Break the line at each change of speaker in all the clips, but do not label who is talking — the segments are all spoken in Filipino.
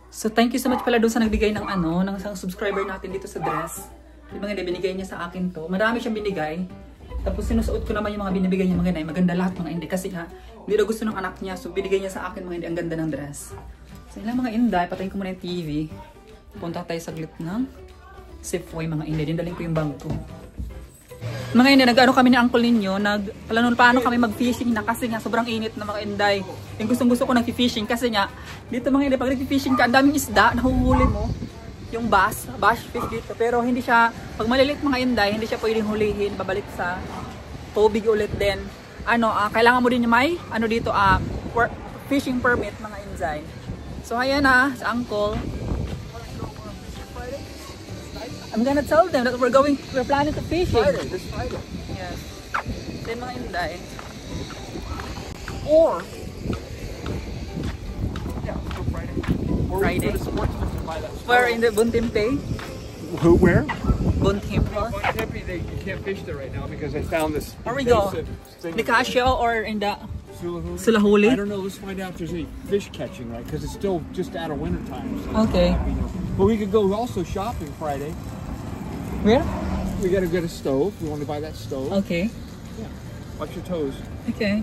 So thank you so much pala doon sa nagbigay ng ano, ng isang subscriber natin dito sa dress. Yung mga binigay niya sa akin to. Marami siyang binigay. Tapos sinusuot ko naman yung mga binibigay niya mga inday. Maganda lahat mga inday. Kasi ha, hindi daw gusto ng anak niya. So binigay niya sa akin mga inday. Ang ganda ng dress. So ilang mga inday. Patayin ko muna yung TV. Punta tayo saglit ng Safeway mga inday. Dindaling ko yung bag ko. Mga inday, nag-ano kami ni uncle ninyo. Paano kami mag-fishing na kasi nga sobrang init na mga inday. Yung gustong-gusto ko nag-fishing kasi nga dito mga inday, pag nag-fishing ka, ang daming isda, nahuhuli mo. Yung bass fish dito. Pero hindi siya, pag malilit mga inday, hindi siya pwedeng hulihin, babalik sa tubig ulit din. Kailangan mo din yung may, dito, fishing permit mga inday. So ayan na, sa uncle. I'm gonna tell them that we're planning to fishing.
This Friday.
Yes. Then mga inday.
Or Friday. Or
Friday.
For the sportsmen to buy that stuff.
We're in the Buntimpe.
Where?
Buntimpe.
Tempe, you can't fish there right now because I found this.
Where we go?
Thing.
Nicasio or in the
Sulahuli?
Sulahuli?
I don't know. Let's find out if there's any fish catching, right? Because it's still just out of winter time. So
Okay.
But we could go also shopping Friday.
Where?
We gotta get a stove. We want to buy that stove.
Okay.
Yeah. Watch your toes.
Okay.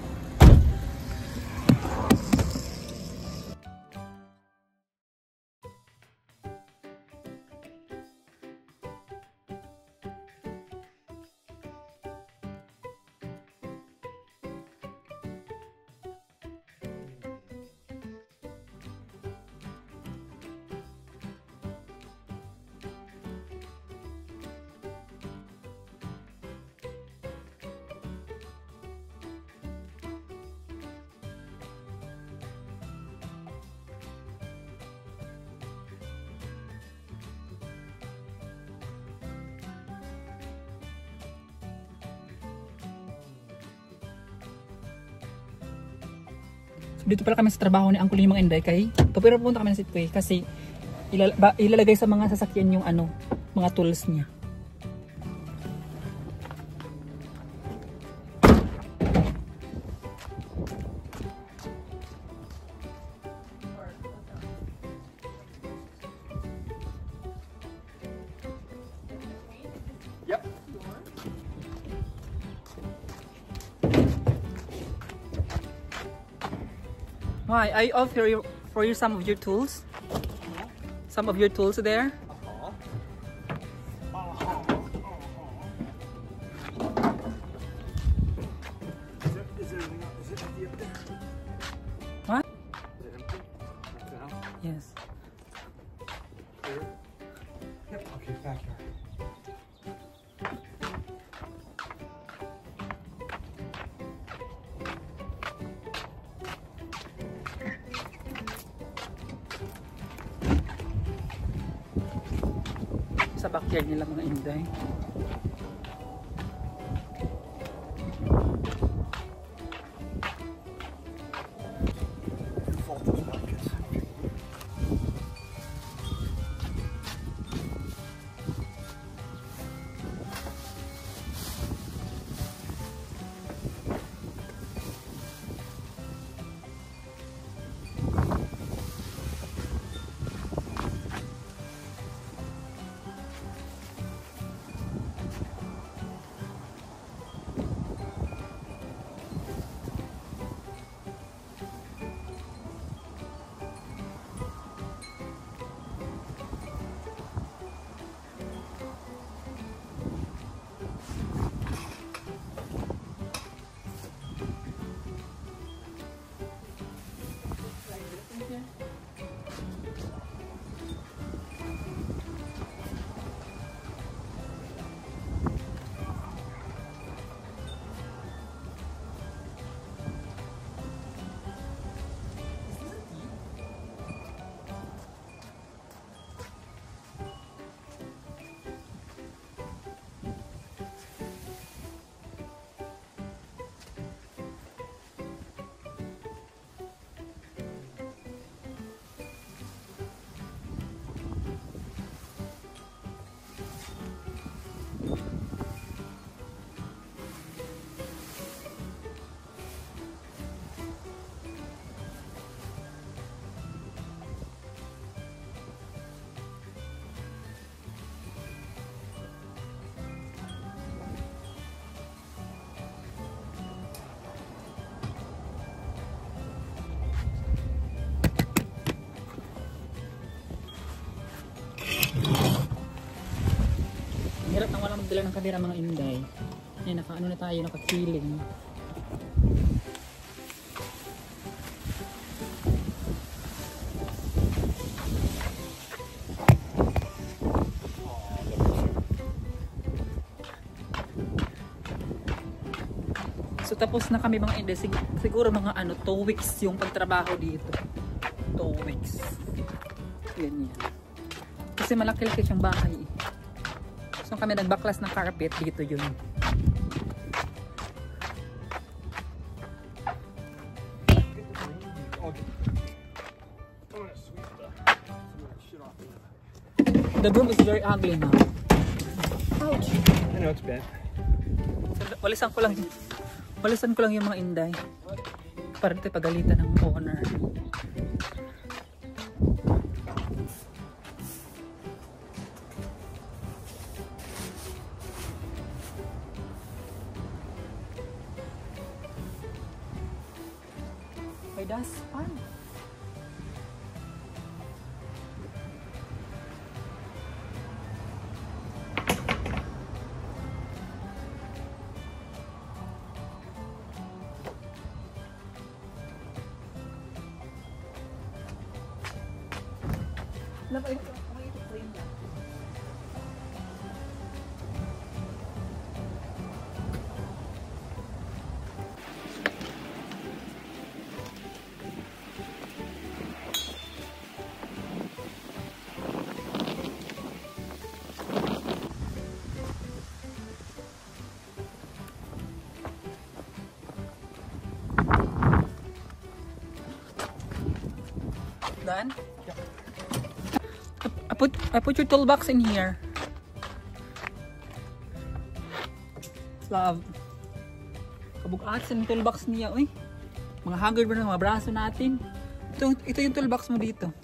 Dito pala kami sa trabaho ni Uncle yung mga inday kay pero pupunta kami sa Safeway kasi ilalagay sa mga sasakyan yung mga tools niya.
Yep.
Why? I offer for you some of your tools. Some of your tools there.
Is it empty up there?
What?
Is it empty? No.
Yes.
Here? Yep. Okay, back here.
Sa backyard nila mga inday. nagdala ng kamera mga inday. Yan, naka-ano na tayo, naka-feeling. So tapos na kami mga inday. Siguro mga ano, 2 weeks yung pagtrabaho dito. 2 weeks. Yan yan. Kasi malaki-laki siyang bahay. So kami nagbaklas ng carpet dito yun. The room is very ugly now. Ouch!
I know it's bad.
Walisan ko lang yung mga inday. Para dito pagalitan ng owner. Okay, that's fun. Done?
Yeah.
I put your toolbox in here. Love. Kabuk-at sa toolbox niya, uy. Mga haggard ba ng mga braso natin. Ito yung toolbox mo dito.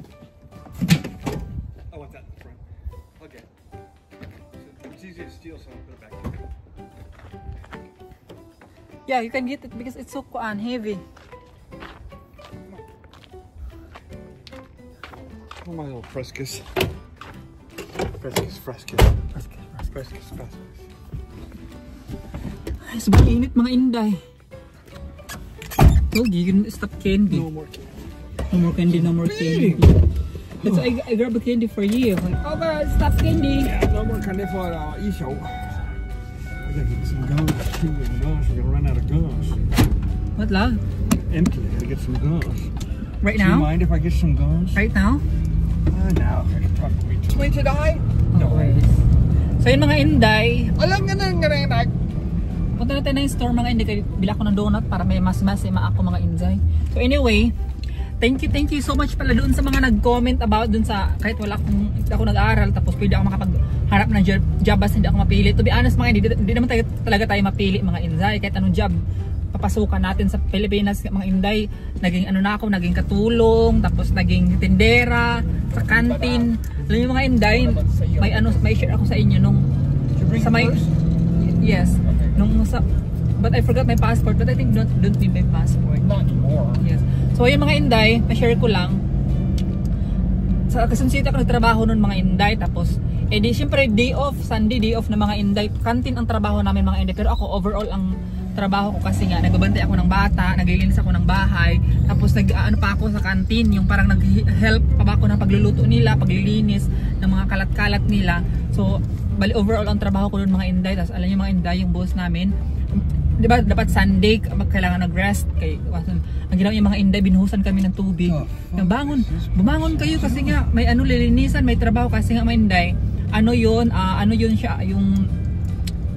Oh, what's that in the front? Okay. So it's easy to steal, so I'll put it back here.
Yeah, you can get it because it's so heavy.
Oh, my little frescus. Frescus.
Ay, sobrang init mga inday. Told you can stop candy.
No more candy.
No more candy. That's why I grabbed a candy for you. Like, oh god, stop candy.
Yeah, no more candy for Isho. I gotta get some guns, chewing gums. We're gonna run out of gums.
What, love?
Empty. I gotta get some gums.
Right
Do
now?
you mind if I get some gums?
Right now?
Now. Probably too late to die. No.
Okay. So yun mga inday,
Alam nga na nga.
punta natin na yung store mga inday. Bila ko ng donut para may mas ako mga inday. So anyway, thank you so much pala doon sa mga nag-comment about doon sa kahit hindi ako nag-aaral tapos pwede ako makapagharap ng job basta hindi ako mapili. To be honest mga inday, hindi naman talaga tayo mapili mga inday kahit anong job papasukan natin sa Pilipinas mga inday. Naging naging katulong, tapos naging tindera sa kantin. Alam niyo mga inday, may share ako sa inyo nung sa may yes, nung sa but I forgot my passport, but I think don't need my passport.
Not anymore.
Yes. So yung mga inday, ma-share ko lang. Sa Quezon City ako nagtrabaho noon mga inday, tapos di syempre Sunday day off na mga inday. Kantin ang trabaho namin mga inday, pero ako overall ang trabaho ko kasi nga nagbabantay ako ng bata, naglilinis ako ng bahay, tapos pa ako sa kantin, yung parang nag-help pa ba ako ng pagluluto nila, paglilinis ng mga kalat-kalat nila. So bali overall ang trabaho ko doon mga inday. Tapos alam niyo mga inday, yung boss namin, di ba dapat Sunday kailangan nag-rest kay ang ginawa yung mga inday, binuhusan kami ng tubig. Bumangon kayo kasi nga may lilinisan, may trabaho kasi nga mga inday. Ano yun siya, yung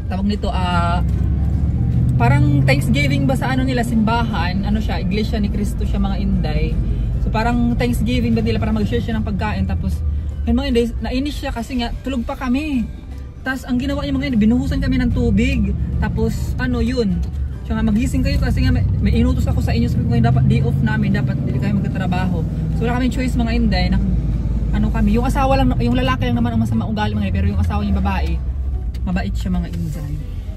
tawag nito parang Thanksgiving ba sa nila simbahan, siya, Iglesia ni Cristo siya mga inday. So parang Thanksgiving ba nila para mag-share siya ng pagkain. Tapos yun mga inday, nainis siya kasi nga tulog pa kami. Tapos ang ginawa niya mga inday, binuhusan kami ng tubig. Tapos yun, siya nga magising kayo kasi nga may inutos ako sa inyo, sabi ko dapat day off namin, dapat hindi kayo magtatrabaho. So wala kaming choice mga inday na kami, yung asawa lang, yung lalaki lang naman ang masama ugali mga inday, pero yung asawa niya babae, mabait siya mga inday.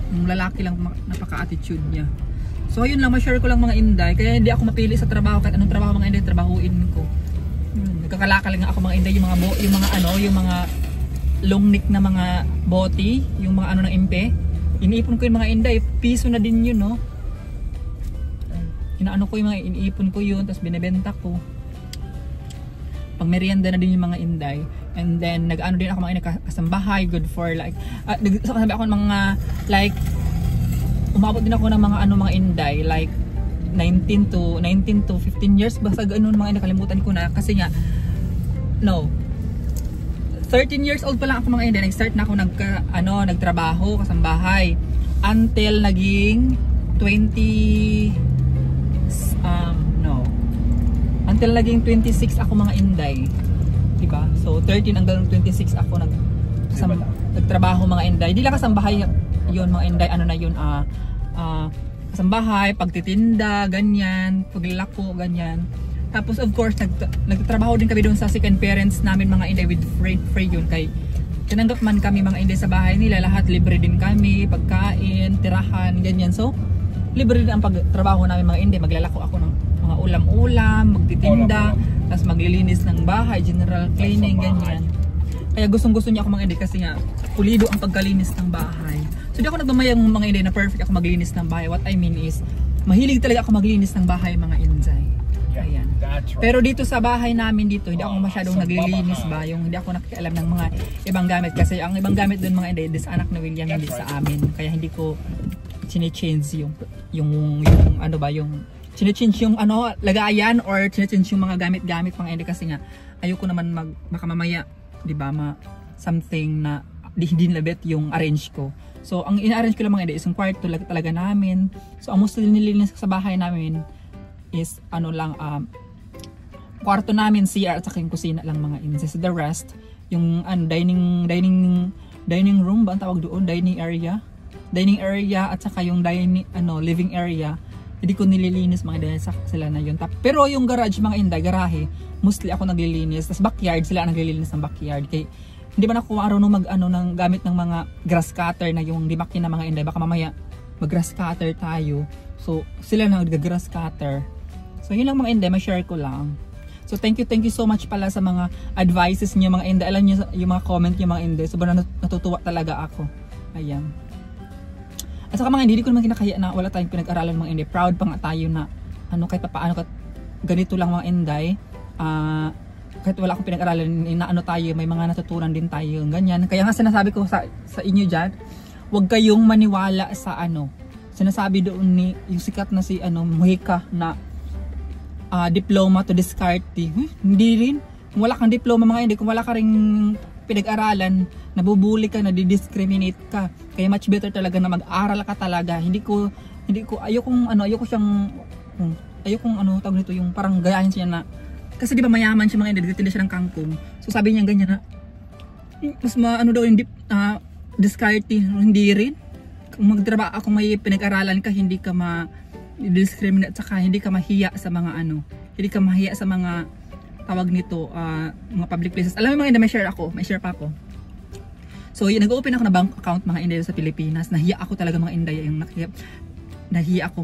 Yung lalaki lang napaka-attitude niya. So ayun lang, ma-share ko lang mga inday. Kaya hindi ako mapili sa trabaho, kahit anong trabaho mga inday trabahuin ko. Nagkakalaka lang ako mga inday, yung mga long neck na mga boti, yung mga ano ng impe. Iniipon ko yung mga inday, piso na din yun, no? Inaano ko yung mga iniipon ko yun, tapos binebenta ko. Pag merienda na din yung mga inday. And then nag-ano din ako mga inday kasambahay, good for like sabi ako ng mga like umabot din ako ng mga ano mga inday like 19 to 15 years basta ganoon mga inday, kalimutan ko na kasi nga 13 years old pa lang ako mga inday, nag-start na ako nagtrabaho kasambahay until naging 26 ako mga inday, diba? So 13 hanggang 26 ako nagtrabaho mga inday. Di lang kasambahay yun mga inday, ano na yun, kasambahay, pagtitinda, ganyan, paglalako, ganyan. Tapos of course nagtrabaho din kami doon sa second parents namin mga inday with free yun, kay tinanggap man kami mga inday sa bahay nila, lahat libre din kami, pagkain, tirahan, ganyan. So libre din ang pagtrabaho namin mga inday. Maglalako ako ng mga ulam-ulam, magtitinda, tapos maglilinis ng bahay, general cleaning, ganyan. Kaya gustong-gusto niya ako mga inday kasi nga pulido ang pagkalinis ng bahay. So di ako nagmamayang mga inday na perfect ako maglinis ng bahay. What I mean is, mahilig talaga ako maglinis ng bahay mga inday. Ayan. Pero dito sa bahay namin dito, hindi ako masyadong naglilinis ba, yung hindi ako nakikialam ng mga ibang gamit kasi ang ibang gamit doon mga inday, this anak na William hindi sa amin. Kaya hindi ko chine-change yung ano ba, yung chine-change yung ano, lagayan or chine-change yung mga gamit-gamit mga inday kasi nga ayoko naman baka mamaya, 'di ba, something na hindi nilabit yung arrange ko. So ang ina-arrange ko lang mga inday is yung kwarto talaga namin. So ang most nililinis ko sa bahay namin is ano lang, kwarto namin, CR at saka yung kusina lang mga inday. So the rest, yung dining room ba ang tawag doon, dining area at saka yung living area, hindi ko nililinis mga inday, sila na yun. Pero yung garage mga inday, garahe, mostly ako naglilinis. Tapos backyard, sila naglilinis ng backyard. Kaya hindi ba na ako marunong ng gamit ng mga grass cutter na yung di makina mga inday, baka mamaya mag grass cutter tayo. So sila na nag-grass cutter. So yun lang mga inday, ma-share ko lang. So thank you so much pala sa mga advices niyo mga inday. Alam niyo yung mga comment niyo mga inday, sobrang natutuwa talaga ako. Ayan. At saka mga hindi ko naman kinakaya na wala tayong pinag-aralan mga inday. Proud pa nga tayo na kahit paano ganito lang mga inday. Kahit wala akong pinag-aralan, tayo, may mga natutunan din tayo, ganyan. Kaya nga sinasabi ko sa inyo dyan, huwag kayong maniwala sa sinasabi doon ni yung sikat na si Mujica na diploma to discarte. Hindi rin. Kung wala kang diploma mga inday, kung wala ka ring pinag-aralan, nabubuli ka, nadidiscriminate ka. Kaya much better talaga na mag-aral ka talaga. Ayokong tawag nito, yung parang gayahin siya na, kasi di ba mayaman siya mga inday, nagtitinda siya ng kangkong. So sabi niya ganyan na, mas daw yung discarte, hindi rin. Kung magtrabaho, kung may pinag-aralan ka, hindi ka ma-discriminate, saka hindi ka mahiya sa mga hindi ka mahiya sa mga tawag nito, mga public places. Alam mo mga inday, may share pa ako. So nag-open ako na bank account mga inday sa Pilipinas. Nahiya ako talaga mga inday, yung nahiya ako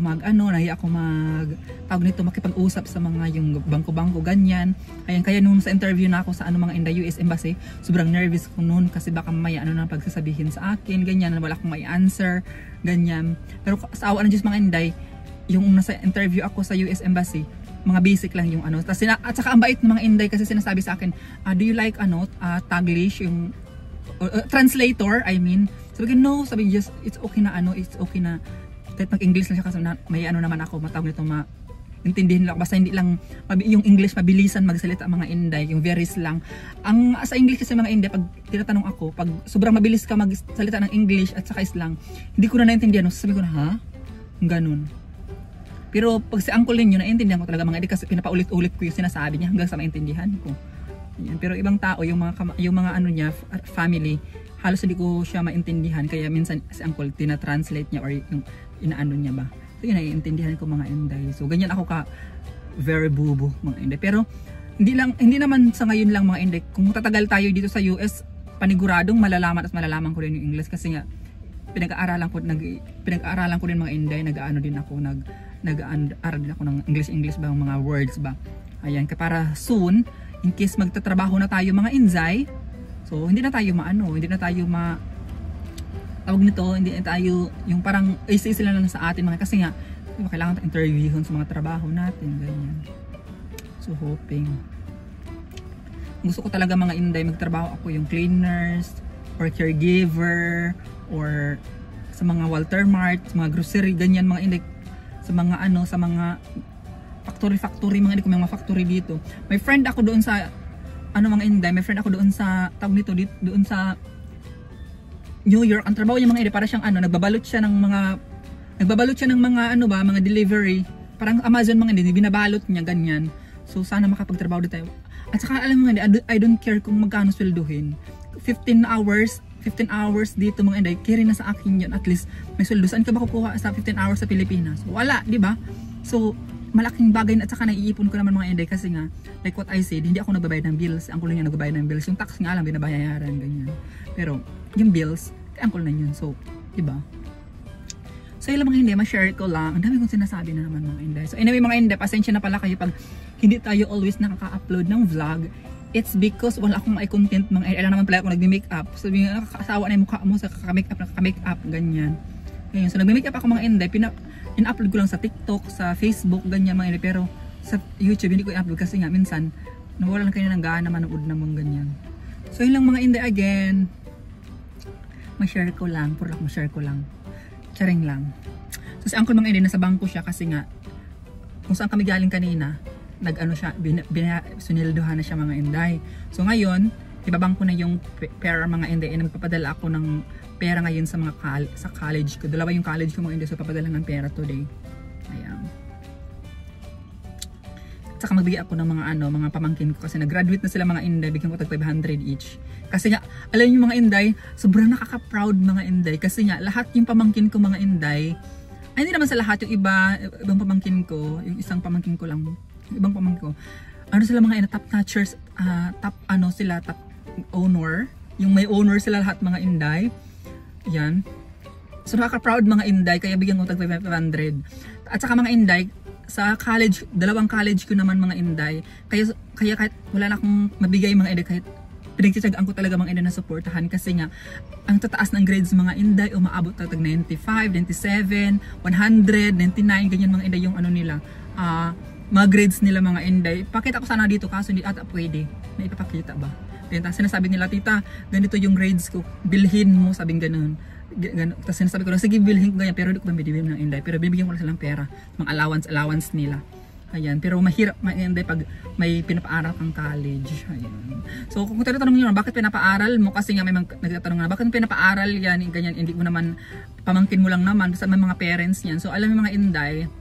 tawag nito, makipag-usap sa mga yung bangko-bangko ganyan. Kaya nung sa interview na ako sa mga inday US Embassy, sobrang nervous ko noon kasi baka may na pagsasabihin sa akin, ganyan, wala akong may answer, ganyan. Pero sa awa ng Diyos mga inday, yung nasa interview ako sa US Embassy, mga basic lang yung at saka ang bait ng mga inday kasi sinasabi sa akin, do you like Taglish, yung translator, I mean. Sabi ko, no, sabi just it's okay na it's okay na kahit mag-English lang siya kasi may naman ako, matawag nito intindihin lang, basta hindi lang yung English mabilisan magsalita mga inday, yung very slang. Ang sa English kasi mga inday, pag tinatanong ako, pag sobrang mabilis ka magsalita ng English at saka slang, hindi ko na naintindihan. So sabi ko na, ganun. Pero pag si uncle ninyo, naintindihan ko talaga mga inday kasi pinapaulit-ulit ko yung sinasabi niya hanggang sa maintindihan ko. Yan. Pero ibang tao, yung mga niya, family, halos hindi ko siya maintindihan, kaya minsan si uncle tina-translate niya or yung inaano niya ba. So yun, naiintindihan ko mga inday. So ganyan ako very bubo mga inday. Pero hindi naman sa ngayon lang mga inday. Kung tatagal tayo dito sa US, paniguradong malalaman ko rin yung English kasi nga pinag-aaralan ko din mga inday, nag-aaral din ako ng English ba, mga words ba. Ayan, para soon in case magtatrabaho na tayo mga inday, so So hindi na tayo hindi na tayo tawag nito, hindi na tayo yung parang sila lang sa atin mga, kasi nga diba, kailangan interviewin sa mga trabaho natin, ganyan. So hoping. Gusto ko talaga mga Inday, magtrabaho ako yung cleaners or caregiver or sa mga Walter Mart, sa mga grocery, ganyan mga Inday, sa mga sa mga factory mga Inday, kung may mga factory dito. May friend ako doon sa mga Inday, may friend ako doon sa tawag nito doon sa New York. Ang trabaho niya mga Inday, para siyang nagbabalot siya ng mga mga delivery, parang Amazon mga Inday, binabalot niya ganyan. So sana makapagtrabaho dito tayo. At saka alam mo nga, I don't care kung magkano swelduhin. 15 hours dito mga Inday, carry na sa akin yun. At least may sweldo. Saan ka ba kukuha sa 15 hours sa Pilipinas? Wala, di ba? So malaking bagay na, at saka naiipon ko naman mga Inday, kasi nga like what I said, hindi ako nagbabayad ng bills. Ang kulo niya nagbabayad ng bills. Yung tax nga lang binabayaran ganyan. Pero yung bills, ang kulo na yun. So, di ba? So yun lang mga Inday, ma-share ko lang. Ang dami kong sinasabi na naman mga Inday. So anyway mga Inday, pasensya na pala kayo pag hindi tayo always nakaka-upload ng vlog. It's because wala akong content mga Inday. Alam naman pala ako nagme-makeup. Sabi nga, nakakasawa na yung mukha mo sa kaka-makeup, ganyan. Ngayon, so nagme-makeup ako mga Inday, in-upload ko lang sa TikTok, sa Facebook, ganyan mga Inday. Pero sa YouTube, hindi ko i-upload kasi nga minsan, nawalan kayo ng gana manood naman ganyan. So yun lang mga Inday again. Ma-share ko lang, ma-share ko lang. Charing lang. So si Uncle mga Inday, nasa bangko siya kasi nga kung saan kami galing kanina, sunilduhan na siya mga Inday. So ngayon, ibabangko na yung pera mga Inday, magpapadala ako ng pera ngayon sa mga sa college ko. Dalawa yung college ko mga Inday, so papadala ng pera today. Ayan. At saka magbigay ako ng mga pamangkin ko kasi nag-graduate na sila mga Inday, bigyan ko tag 500 each. Kasi nga, alam niyo mga Inday, sobrang nakaka-proud mga Inday kasi nga lahat yung pamangkin ko mga Inday, ay hindi naman sa lahat, yung ibang pamangkin ko, yung isang pamangkin ko lang, yung ibang pamangkin ko, sila mga top notchers, top owner, yung may owner sila lahat mga Inday. Yan. So nakaka-proud mga Inday, kaya bigyan ko tag 500. At saka mga Inday, sa college, dalawang college ko naman mga Inday, kaya kahit wala na akong mabigay mga Inday, kahit pinagtitsagaan ko talaga mga Inday na supportahan, kasi nga ang tataas ng grades mga Inday, umaabot tag 95, 97, 100, 99, ganyan mga Inday yung nila, mga grades nila mga Inday. Pakita ko sana dito kaso hindi ata pwede na ipapakita ba. Tapos sinasabi nila, tita, ganito yung grades ko, bilhin mo, sabing ganun. Tapos sinasabi ko, sige bilhin ko ganyan, pero hindi ko ba bibigyan ng Inday, pero bibigyan ko lang silang pera, mga allowance nila. Ayan, pero mahirap mga Inday pag may pinapaaral kang college. Ayan. So kung tinatanong niyo bakit pinapaaral mo, kasi nga may nagtatanong na bakit pinapaaral yan, ganyan, hindi mo naman, pamangkin mo lang naman, basta may mga parents niyan. So alam mo mga Inday,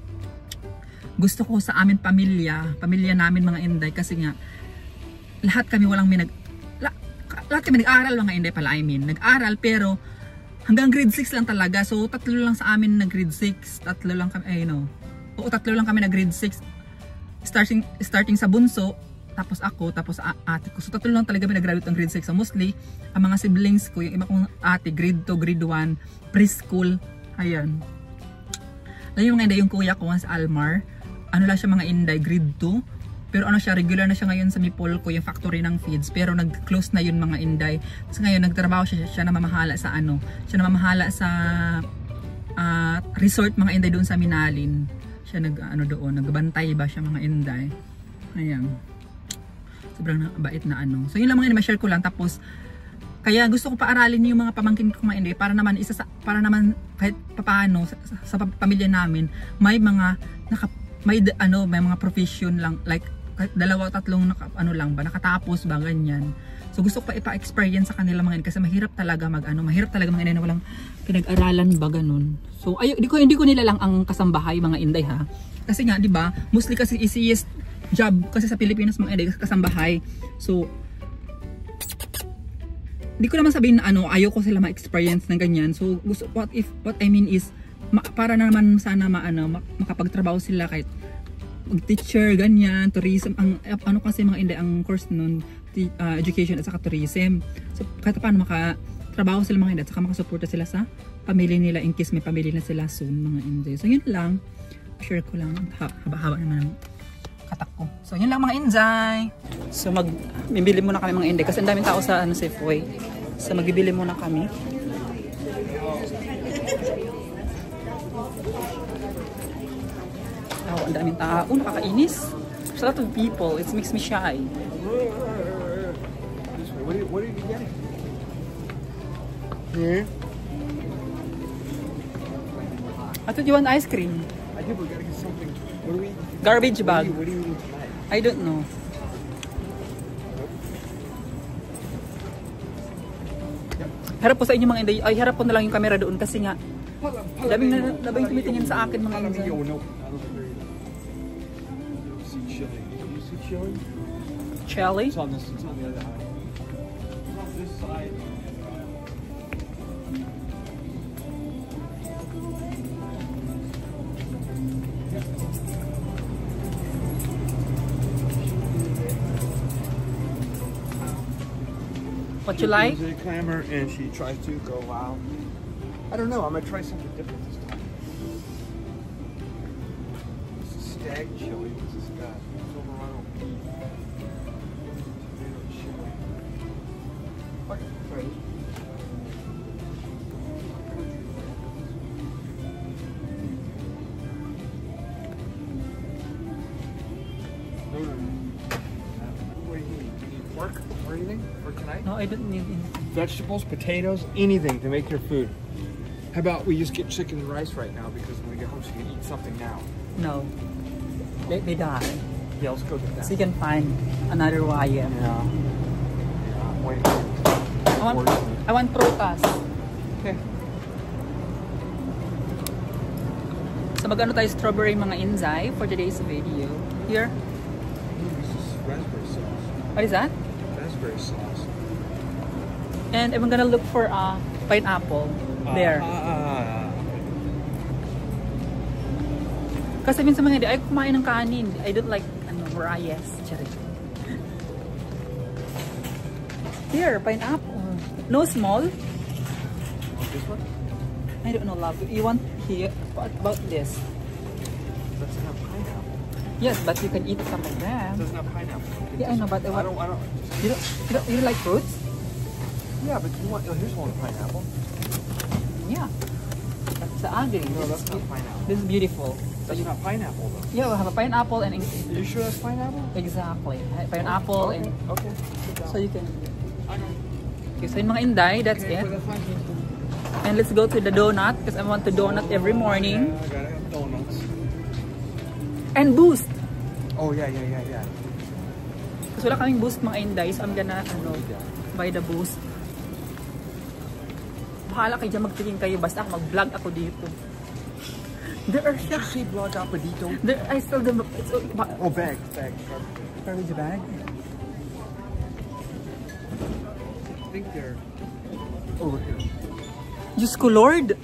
gusto ko sa amin pamilya namin mga Inday, kasi nga lahat kami lahat kami nag-aral mga Inday pala, nag-aral pero hanggang grade 6 lang talaga. So tatlo lang sa amin na grade 6, tatlo lang kami na grade 6. Starting sa bunso, tapos ako, tapos ate ko. So tatlo lang talaga kami nag-graduate ng grade 6. So mostly, ang mga siblings ko, yung iba kong ate, grade 2, grade 1, preschool. Ayan. Alam yung mga Inday, yung kuya ko sa Almar, lang siya mga Inday, grade 2. Pero regular na siya ngayon sa Mipol ko, yung factory ng feeds. Pero nag-close na yun mga Inday. Kasi ngayon, nagtrabaho siya namamahala sa siya namamahala sa resort mga Inday doon sa Minalin. Siya doon, nagbantay ba siya mga Inday. Ayan. Sobrang bait na So yun lang mga Inday, ma-share ko lang. Tapos, kaya gusto ko paaralin yung mga pamangkin ko mga Inday, para naman kahit papaano sa pamilya namin, may mga may mga profession lang, like kahit 2-3 nakatapos ba ganyan. So gusto ko pa ipa-experience sa kanila mga Inday, kasi mahirap talaga mahirap talaga mga Inday na walang pinag-aralan ba ganun. So hindi ko nila lang ang kasambahay mga Inday ha. Kasi nga 'di ba, mostly kasi easiest job kasi sa Pilipinas mga Inday kasambahay. So hindi ko naman sabihin na ayaw ko sila ma-experience ng ganyan. So gusto, what I mean is para naman sana makapagtrabaho sila kahit mag-teacher, ganyan, tourism, kasi mga Inday, ang course nun, education at saka tourism. So kahit paano makatrabaho sila mga Inday, at saka makasuporta sila sa pamilya nila in case may pamilya na sila soon mga Inday. So yun lang, share ko lang, haba-haba naman ang katak ko. So, yun lang mga Inday. So, bibili muna kami mga Inday kasi ang daming tao sa Safeway. So, magbibili muna kami. Oh, ang daming tao. Nakakainis. There's a lot of people. It makes me shy.
What are you getting? Here?
I thought you want ice cream.
I did, we gotta get something. What do we?
Garbage bag.
What do you eating tonight?
I don't know. Harap po sa inyo mga Inday. Ay, harap po na lang yung camera doon kasi nga daming tumitingin sa akin mga Inday. Chili?
It's on the other side. This side.
What you like?
She's a clamor and she tries to go out. I don't know. I'm gonna try something different this time. This is stag chili. What's this got? Silverado beef. Tomato chili. Okay, try this. No. What do you need? Do you need pork or anything for tonight?
No, I don't need it.
Vegetables, potatoes, anything to make your food. How about we just get chicken and rice right now because when we get home she can eat something now.
No. They die.
Yeah, let's go get that.
So you can find another wire.
Yeah. Wait.
I want prutas.
Okay.
So magano tayo strawberry mga Inday for today's video. Here.
This is raspberry sauce.
What is that?
Raspberry sauce.
And I'm gonna look for pineapple. There. Kasi minsan mga hindi, ay kumain ng kanin. I don't like, rice. Charit. Here, pineapple. No small?
This one?
I don't know, love. You want here? What about this?
Doesn't have pineapple.
Yes, but you can eat some of them.
Doesn't have pineapple.
Yeah, I know, but
I don't.
You don't like fruits?
Yeah, but you want. Oh, here's one with pineapple.
Yeah. That's the ugly.
No, that's not pineapple.
This is beautiful.
That's not pineapple though.
Yeah, we have a pineapple and
Are you sure that's pineapple?
exactly pineapple
Okay.
and
Okay.
so you can. Okay, so yung mga Inday, that's
Okay,
it.
that's fine.
And let's go to the donut because I want to donut every morning.
Yeah, I gotta have donuts.
And boost.
Oh yeah.
Kasi wala kaming boost mga Inday, so I'm gonna buy the boost. Bahala kayo dyan, magtingin kayo, basta mag-vlog ako dito. There are
Did you say vlog apadito?
there, I still the
Oh, bag.
garbage bag.
I think they're over here.
Diyos ko Lord.
You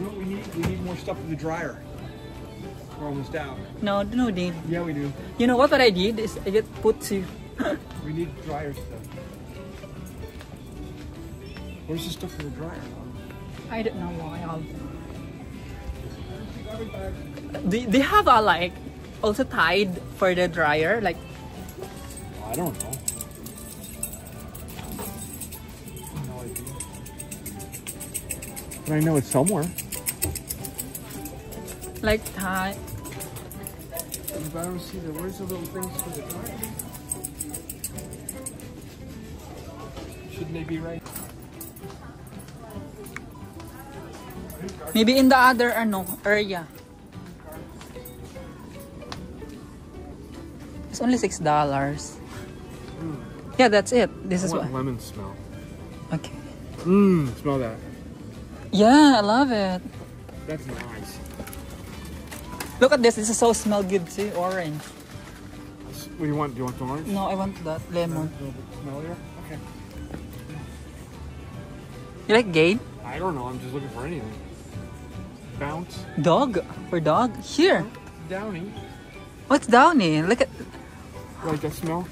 know what we need? We need more stuff in the dryer. We're almost out.
No, Dave.
Yeah, we do.
You know what I did is I just put to
We need dryer stuff. Where's the stuff in the dryer?
I don't know why. They have a like also tied for the dryer like
I don't know. No idea. But I know it's somewhere.
like tie.
But I don't see the. Where's the little things for the dryer? Shouldn't they be right?
Maybe in the other area. It's only $6. Yeah, that's it. This is what.
Lemon smell.
Okay.
Smell that.
Yeah, I love it.
That's nice.
Look at this. This is so smell good too. Orange.
What do you want? Do you want the orange?
No, I want that lemon.
A little bit smellier? Okay.
You like Gabe?
I don't know. I'm just looking for anything. Bounce.
Dog? For dog? Here.
Downy.
What's Downy? Look at.
Like that smell?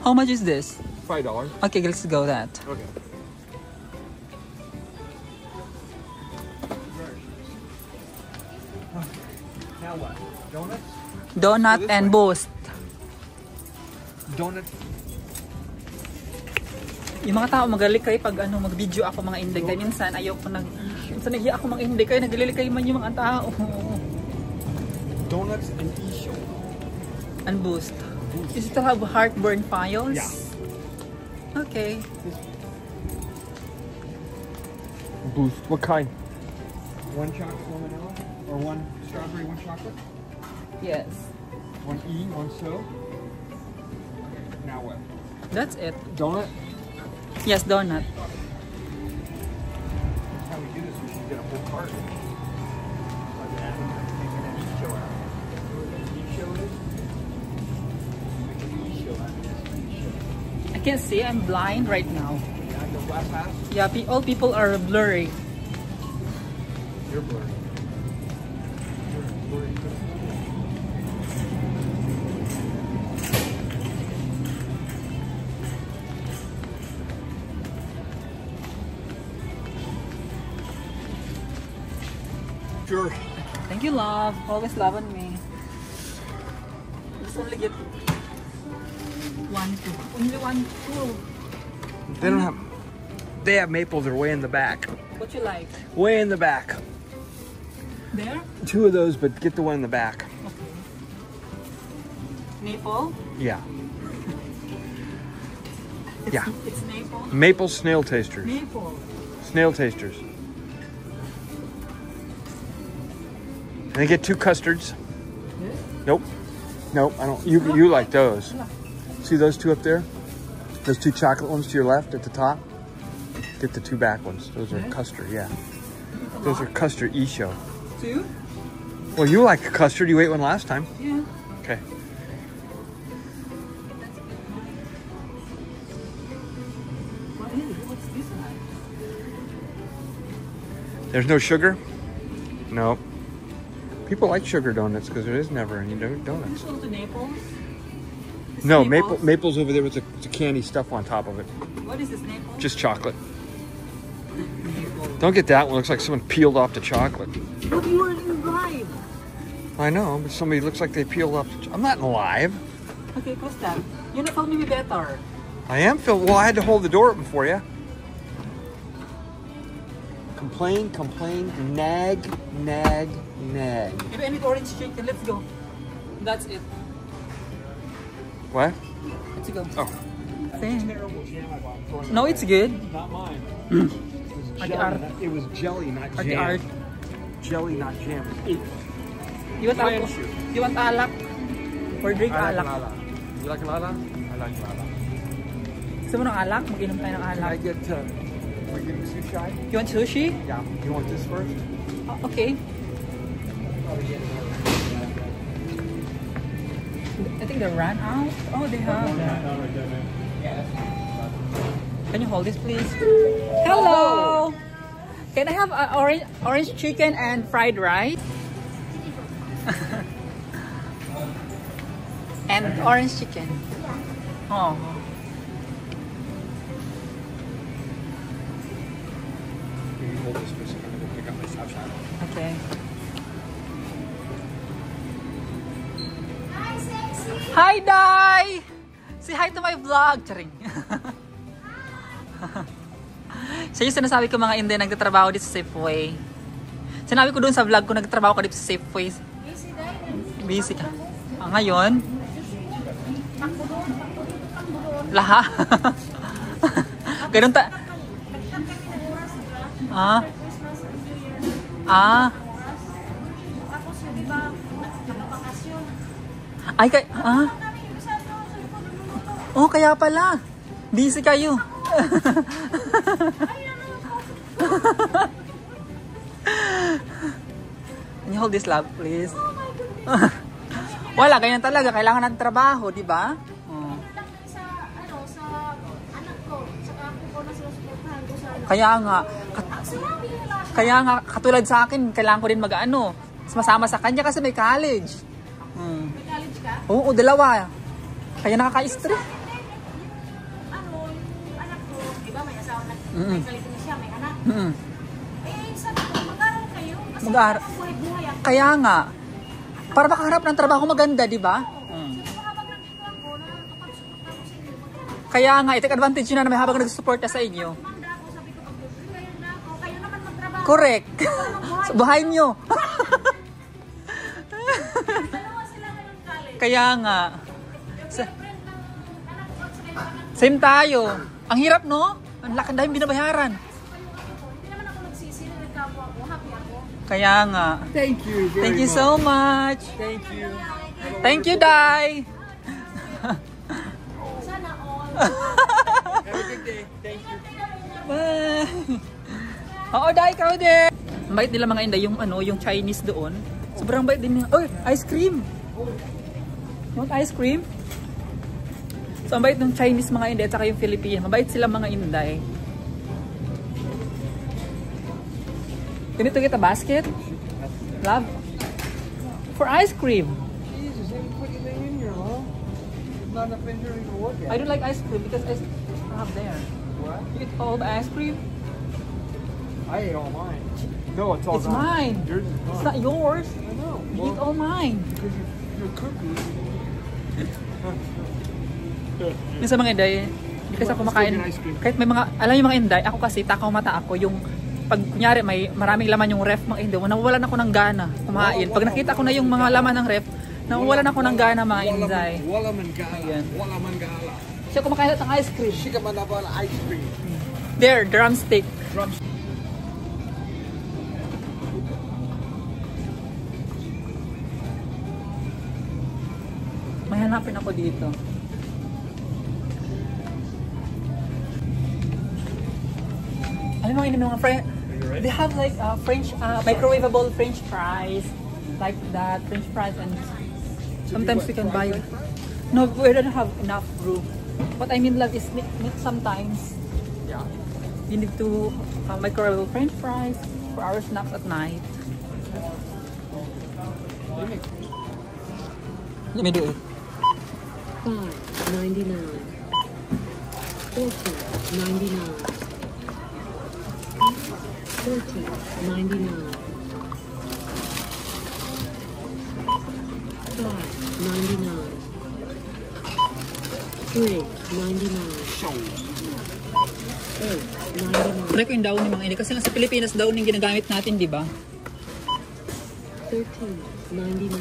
How much is this?
$5.
Okay, let's go that.
Okay. Now what? Donuts?
Donut
So this
and
way.
Boost.
Donut.
Yung mga tao magaling kayo pag ano, mag-video ako mga inday. Kaya minsan ayoko minsan nahiya ako mga inday. Kaya naglilikay man yung mga tao.
Donuts and isho.
And Boost. Is it to have heartburn files?
Yeah.
Okay.
Boost. What kind? One chocolate, one vanilla? Or one strawberry, one chocolate?
Yes.
One E, one so? Now what?
That's it.
Donut?
Yes, donut.
Next time we do this, we should get a whole cart. Like that. Make an isho out of it. You know what an isho is? Make an isho out of this. Isho.
I can't see. I'm blind right now.
Yeah, the glass house?
Yeah, all people are blurry.
You're blurry. You're blurry. Sure.
Thank you, love. Always loving me. Just only get 1, 2. Only 1, 2.
They don't have. They have maples. They're way in the back.
What you like?
Way in the back.
There?
2 of those, but get the one in the back.
Okay. Maple?
Yeah. Yeah.
It's maple.
Maple snail tasters.
Maple.
Snail tasters. And they get 2 custards.
Yes?
Nope. Nope. I don't. You like those? See those 2 up there? Those 2 chocolate ones to your left at the top. Get the 2 back ones. Those are custard. Yeah. Those are custard isho.
2?
Well, you like custard. You ate one last time.
Yeah.
Okay.
What is it? What's this like?
There's no sugar? No. People like sugar donuts because there is never any donuts.
This also Naples? This
No,
Naples?
maple's over there with the candy stuff on top of it.
What is this, Naples?
Just chocolate. Don't get that one. Looks like someone peeled off the chocolate.
But you were live.
I know, but somebody looks like they peeled off the I'm not live.
Okay, what's that? You know, tell me better.
I am Phil. Well, I had to hold the door open for you. Complain, complain, nag, nag, nag.
If I need orange chicken, let's go. That's it.
What?
Let's go.
Oh.
No, it's good.
Not mine. It was jelly, not
Art,
jam.
art.
Jelly, not jam.
You want alcohol? You want alak? Or drink
I like
alak?
lala. You like lala? I like lala.
Gusto mo ng alak? Mag-inom tayo ng
Can I
alak.
get, we get sushi?
You want sushi?
Yeah. You want this first?
Okay. I think they ran out. Oh, they have. Can you hold this, please? Hello. Can I have orange chicken and fried rice? And orange chicken. Oh.
Can you hold this for a second? I'm going to pick up my sunshine.
Okay. Hi, Dai! Say hi to my vlog. Charing. Siya yung sinasabi ko mga Inday nagtatrabaho dito sa Safeway. Sinabi ko doon sa vlog ko nagtatrabaho ko dito sa Safeway. Busy ka. Ngayon? Laha? Ganun ta... Ah? Ah? Ay, ah? Oh, kaya pala. Busy kayo. Can you hold this love, please? Wala, ganyan talaga. Kailangan ng trabaho, di ba? Oh. Kaya nga, katulad sa akin, kailangan ko din mag-ano. Masama sa kanya kasi may college. May college ka? Oo, 2. Kaya nakaka-stress.
Ano, yung anak ko, di ba may asawa na, may kalit na siya, may anak. Eh, sabi ko, mag-aral kayo. Kasi
Mag-aral.
buhay-buhay ako.
Kaya nga. Para makaharap ng trabaho maganda, di ba?
Habang nandito ako, nakakapag-support ako sa inyo.
Kaya nga, i-take advantage nyo na may habang nag-suporta sa inyo.
Manda ako, sabi ko, kayo na ako. Kayo naman magtrabaho.
Correct. So, buhayin nyo.
Dalawa sila ngayon college.
Kaya nga.
Yung girlfriend ng anak ko at saka yung anak ko.
Same tayo. Ang hirap, no? Ang laki dahil binabayaran.
Hindi naman ako nagsisi, nagkapo ako, happy ako.
Kaya nga.
Thank you very
Thank you so much.
Thank you.
Thank you, Dai.
Sana all.
Have a good day. Thank you.
Bye. Oo, Dai, ikaw din. Ang bait nila mga inday, yung ano, yung Chinese doon. Sobrang bait din nila. Oy, ice cream. You want ice cream? So, ang bait ng Chinese mga inday at saka yung Filipino. Mabait sila mga inday. You need to get a basket? Love? For ice cream.
Jesus, they put anything in here, huh? Not enough in here to even look at.
I don't like ice cream because I have there.
What?
You eat all the ice cream?
I ate all mine. No, it's all
It's
gone.
mine.
Yours is
It's
gone.
not yours.
I know.
You eat all mine.
because you're cookies.
Minsan mga inday, hindi kasi ako kumakain.
Let's go get ice cream.
Kahit may mga, alam yung mga inday, ako kasi takaw mata ako yung pag kunyari may maraming laman yung ref mga inday, nawawalan ako ng gana kumain. Pag nakita ko na yung mga laman ng ref, nawawalan ako ng gana mga inday.
Wala mangala.
Ayan.
Wala mangala.
Siya kumakain ng ice cream.
Shika manabala ice cream.
There, drumstick. May hanapin ako dito. Alam mo yung mga friend, they have like French, microwavable French fries, like that, French fries, and sometimes we can buy. No, we don't have enough room. What I mean, like, is meat sometimes.
Yeah.
You need to microwave French fries for our snacks at night. Let me do it.
$5.99. $14.99. $13.99. $5.99. $3.99. $8.99.
Try ko yung daon ng mga ini. Kasi nga sa Pilipinas, daon yung ginagamit natin, di ba?
$13.99.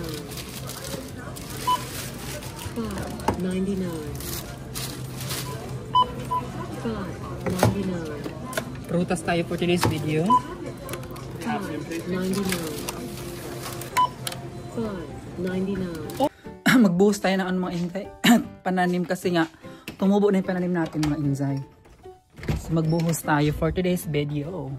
$5.99. $5.99.
Prutas tayo for today's video.
$5.99. $5.99.
Magbuhos tayo ng mga inzay. Pananim kasi nga, tumubo na yung pananim natin mga inzay. So magbuhos tayo for today's video.